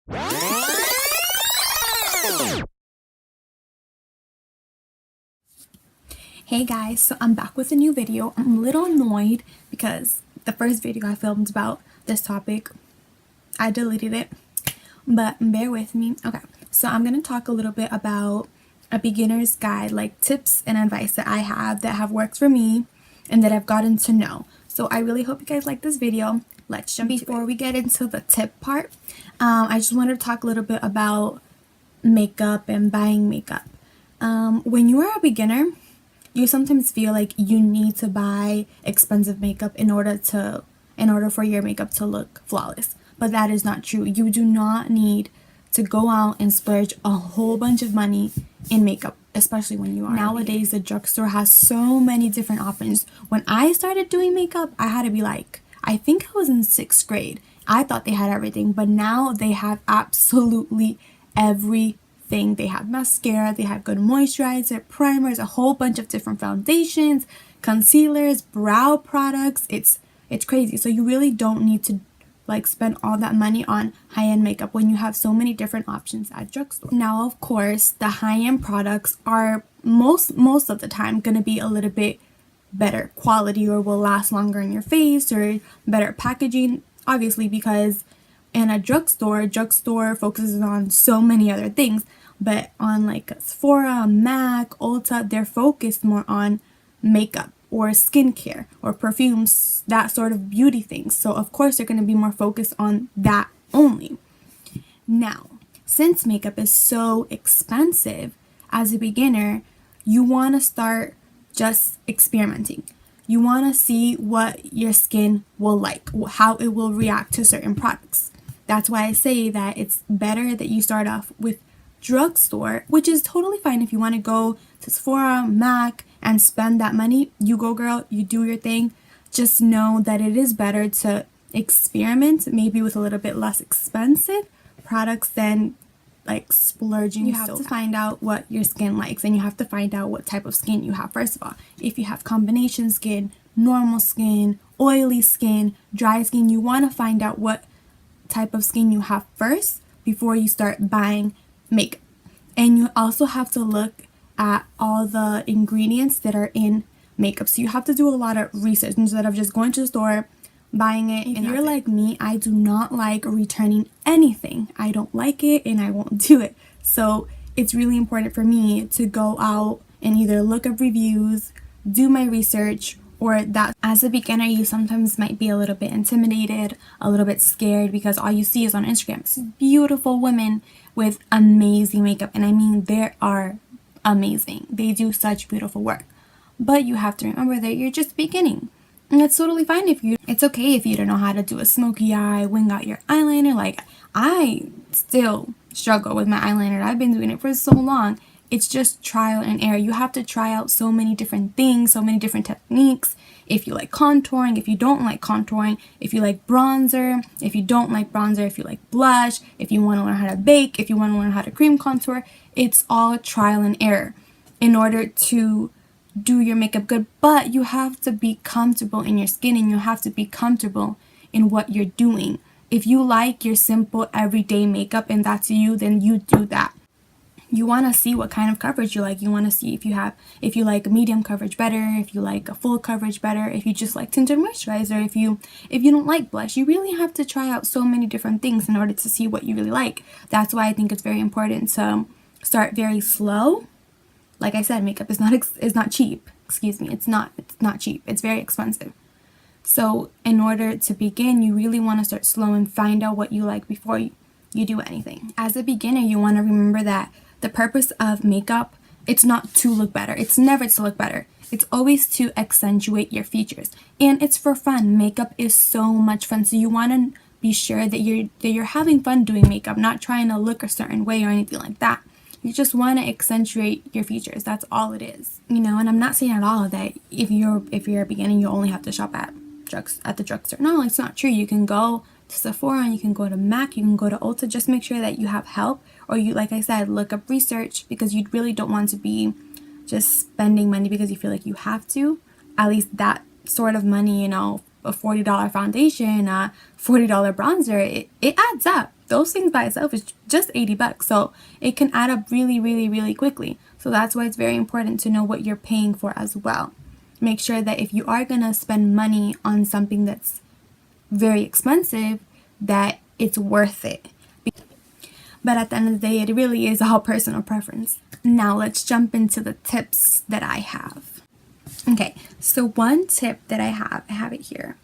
Hey guys, so I'm back with a new video. I'm a little annoyed because the first video I filmed about this topic, I deleted it, but bear with me. Okay, so I'm going to talk a little bit about a beginner's guide, like tips and advice that I have that have worked for me and that I've gotten to know. So I really hope you guys like this video. Let's jump into it. Before we get into the tip part, I just wanted to talk a little bit about makeup and buying makeup. When you are a beginner, you sometimes feel like you need to buy expensive makeup in order for your makeup to look flawless. But that is not true. You do not need to go out and splurge a whole bunch of money in makeup, especially when you are. Nowadays, the drugstore has so many different options. When I started doing makeup, I had to be like, I think I was in 6th grade. I thought they had everything, but now they have absolutely everything. They have mascara, they have good moisturizer, primers, a whole bunch of different foundations, concealers, brow products. It's crazy. So you really don't need to like spend all that money on high-end makeup when you have so many different options at drugstore. Now, of course, the high-end products are most of the time going to be a little bit better quality or will last longer in your face or better packaging, obviously, because in a drugstore focuses on so many other things. But on like Sephora, MAC, Ulta, they're focused more on makeup or skincare or perfumes, that sort of beauty things. So of course they're going to be more focused on that only. Now, since makeup is so expensive, as a beginner, you want to start just experimenting. You want to see what your skin will like, how it will react to certain products. That's why I say that it's better that you start off with drugstore, which is totally fine. If you want to go to Sephora, MAC, and spend that money, you go girl, you do your thing. Just know that it is better to experiment, maybe with a little bit less expensive products than like splurging. You have to find out what your skin likes, and you have to find out what type of skin you have. First of all, if you have combination skin, normal skin, oily skin, dry skin, you want to find out what type of skin you have first before you start buying makeup. And you also have to look at all the ingredients that are in makeup. So you have to do a lot of research instead of just going to the store, buying it. If you're like me, I do not like returning anything. I don't like it and I won't do it. So it's really important for me to go out and either look up reviews, do my research, or that as a beginner you sometimes might be a little bit intimidated, a little bit scared, because all you see is on Instagram beautiful women with amazing makeup. And I mean, they are amazing. They do such beautiful work. But you have to remember that you're just beginning. And it's totally fine it's okay if you don't know how to do a smoky eye, wing out your eyeliner. Like, I still struggle with my eyeliner. I've been doing it for so long. It's just trial and error. You have to try out so many different things, so many different techniques. If you like contouring, if you don't like contouring, if you like bronzer, if you don't like bronzer, if you like blush, if you want to learn how to bake, if you want to learn how to cream contour, it's all trial and error in order to do your makeup good. But you have to be comfortable in your skin, and you have to be comfortable in what you're doing. If you like your simple everyday makeup and that's you, then you do that. You want to see what kind of coverage you like. You want to see if you like medium coverage better, if you like a full coverage better, if you just like tinted moisturizer, if you don't like blush. You really have to try out so many different things in order to see what you really like. That's why I think it's very important to start very slow. Like I said, makeup is not cheap. Excuse me. It's not cheap. It's very expensive. So in order to begin, you really want to start slow and find out what you like before you do anything. As a beginner, you want to remember that the purpose of makeup, it's not to look better. It's never to look better. It's always to accentuate your features. And it's for fun. Makeup is so much fun. So you want to be sure that you're having fun doing makeup, not trying to look a certain way or anything like that. You just want to accentuate your features. That's all it is. And I'm not saying at all that if you're a beginner, you only have to shop at the drugstore. No, it's not true. You can go to Sephora, you can go to MAC, you can go to Ulta. Just make sure that you have help, or you, like I said, look up research, because you really don't want to be just spending money because you feel like you have to. At least that sort of money, a $40 foundation, a $40 bronzer, it adds up. those things by itself is just $80. So it can add up really, really, really quickly. So that's why it's very important to know what you're paying for as well. Make sure that if you are going to spend money on something that's very expensive, that it's worth it. But at the end of the day, it really is all personal preference. Now let's jump into the tips that I have. Okay, so one tip that I have it here.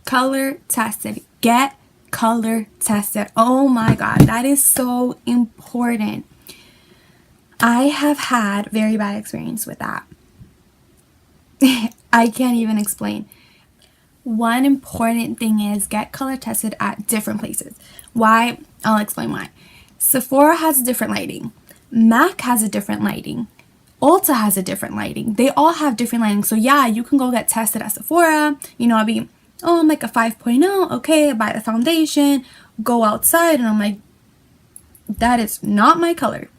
Color tested. Get color tested. Oh my God, that is so important. I have had very bad experience with that. I can't even explain. One important thing is get color tested at different places. Why? I'll explain why. Sephora has different lighting. MAC has a different lighting. Ulta has a different lighting. They all have different lighting. So yeah, you can go get tested at Sephora. You know, I'm like a 5.0. Okay, buy the foundation. Go outside and I'm like, that is not my color.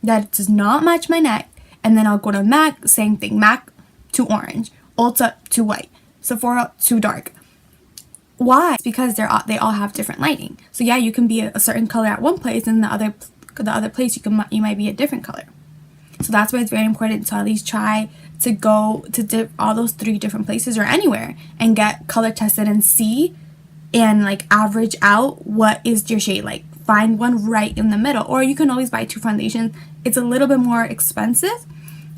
That does not match my neck. And then I'll go to MAC, same thing. MAC too orange. Ulta too white. Sephora too dark. Why? It's because they all have different lighting. So yeah, you can be a certain color at one place, and the other place you might be a different color. So that's why it's very important to at least try to go to all those 3 different places or anywhere and get color tested and see and like average out what is your shade like. Find one right in the middle, or you can always buy 2 foundations. It's a little bit more expensive,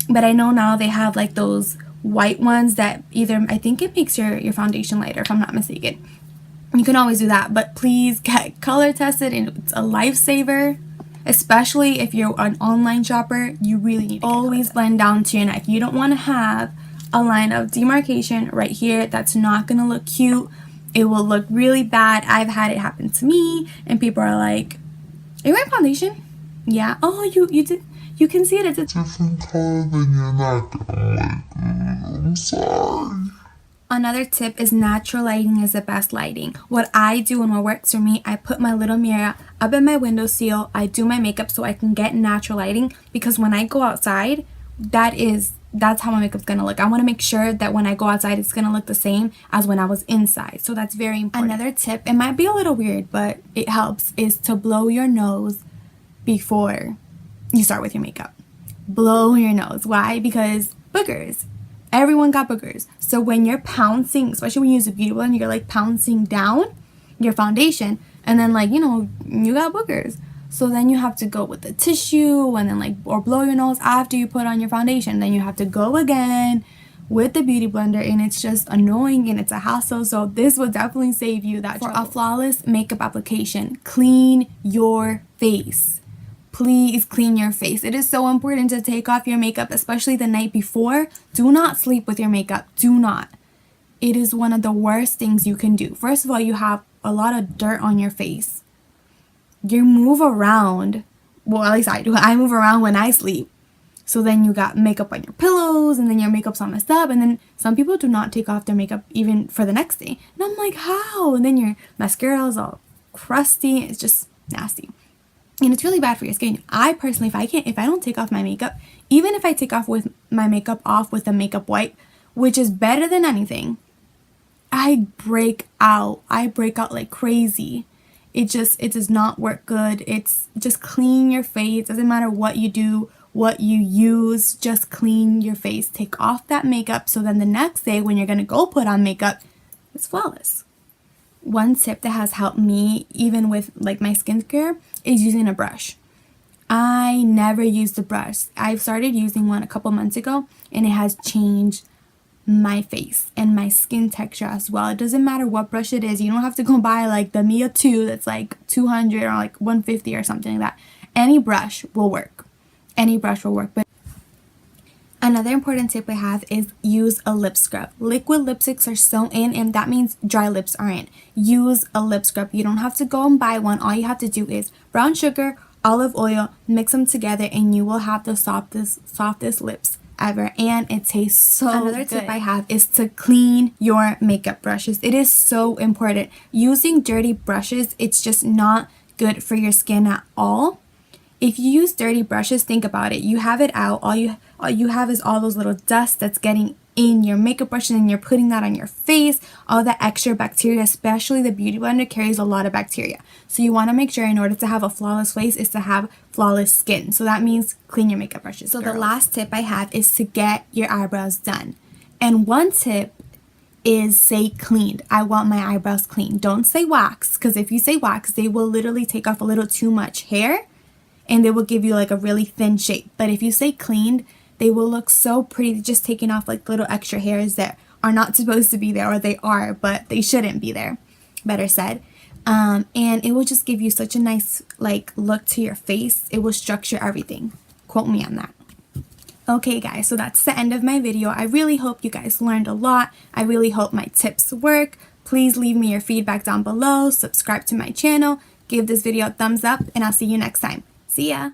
but I know now they have like those white ones that I think it makes your foundation lighter, if I'm not mistaken. You can always do that, but please get color tested, and it's a lifesaver, especially if you're an online shopper. You really need to always blend down to your neck. You don't want to have a line of demarcation right here. That's not going to look cute. It will look really bad. I've had it happen to me, and people are like, are you wearing foundation? Yeah. Oh, you did. You can see it. It's a different color than your neck. I'm sorry. Another tip is natural lighting is the best lighting. What I do and what works for me, I put my little mirror up in my windowsill. I do my makeup so I can get natural lighting, because when I go outside, that's how my makeup's gonna look. I want to make sure that when I go outside, it's gonna look the same as when I was inside. So that's very important. Another tip, it might be a little weird, but it helps, is to blow your nose before you start with your makeup. Blow your nose. Why? Because boogers. Everyone got boogers. So when you're pouncing, especially when you use a beauty blender, you're like pouncing down your foundation, and then like, you know, you got boogers. So then you have to go with the tissue and then or blow your nose after you put on your foundation. Then you have to go again with the beauty blender, and it's just annoying and it's a hassle. So this will definitely save you that trouble. For a flawless makeup application, clean your face. Please clean your face. It is so important to take off your makeup, especially the night before. Do not sleep with your makeup. Do not. It is one of the worst things you can do. First of all, you have a lot of dirt on your face. You move around. Well, at least I do. I move around when I sleep. So then you got makeup on your pillows, and then your makeup's all messed up. And then some people do not take off their makeup even for the next day. And I'm like, how? And then your mascara is all crusty. It's just nasty. And it's really bad for your skin. I personally, if I don't take off my makeup, even if I take off with my makeup off with a makeup wipe, which is better than anything, I break out. I break out like crazy. It does not work good. It's just clean your face. Doesn't matter what you do, what you use, just clean your face. Take off that makeup, so then the next day when you're gonna go put on makeup, it's flawless. One tip that has helped me even with like my skincare is using a brush. I never used a brush. I've started using one a couple months ago, and it has changed my face and my skin texture as well. It doesn't matter what brush it is. You don't have to go buy like the Mia 2 that's like 200 or like 150 or something like that. Any brush will work. Any brush will work. But another important tip I have is use a lip scrub. Liquid lipsticks are so in, and that means dry lips are in. Use a lip scrub. You don't have to go and buy one. All you have to do is brown sugar, olive oil, mix them together, and you will have the softest lips ever, and it tastes so good. Another tip I have is to clean your makeup brushes. It is so important. Using dirty brushes, it's just not good for your skin at all. If you use dirty brushes, think about it. You have it out. All you have is all those little dust that's getting in your makeup brush and you're putting that on your face, all the extra bacteria, especially the Beauty Blender, carries a lot of bacteria. So you want to make sure in order to have a flawless face is to have flawless skin. So that means clean your makeup brushes. So the last tip I have is to get your eyebrows done. And one tip is say cleaned. I want my eyebrows clean. Don't say wax, because if you say wax, they will literally take off a little too much hair and they will give you like a really thin shape. But if you say cleaned, they will look so pretty, just taking off like little extra hairs that are not supposed to be there, or they are, but they shouldn't be there, better said. And it will just give you such a nice like look to your face. It will structure everything. Quote me on that. Okay guys, so that's the end of my video. I really hope you guys learned a lot. I really hope my tips work. Please leave me your feedback down below. Subscribe to my channel. Give this video a thumbs up, and I'll see you next time. See ya!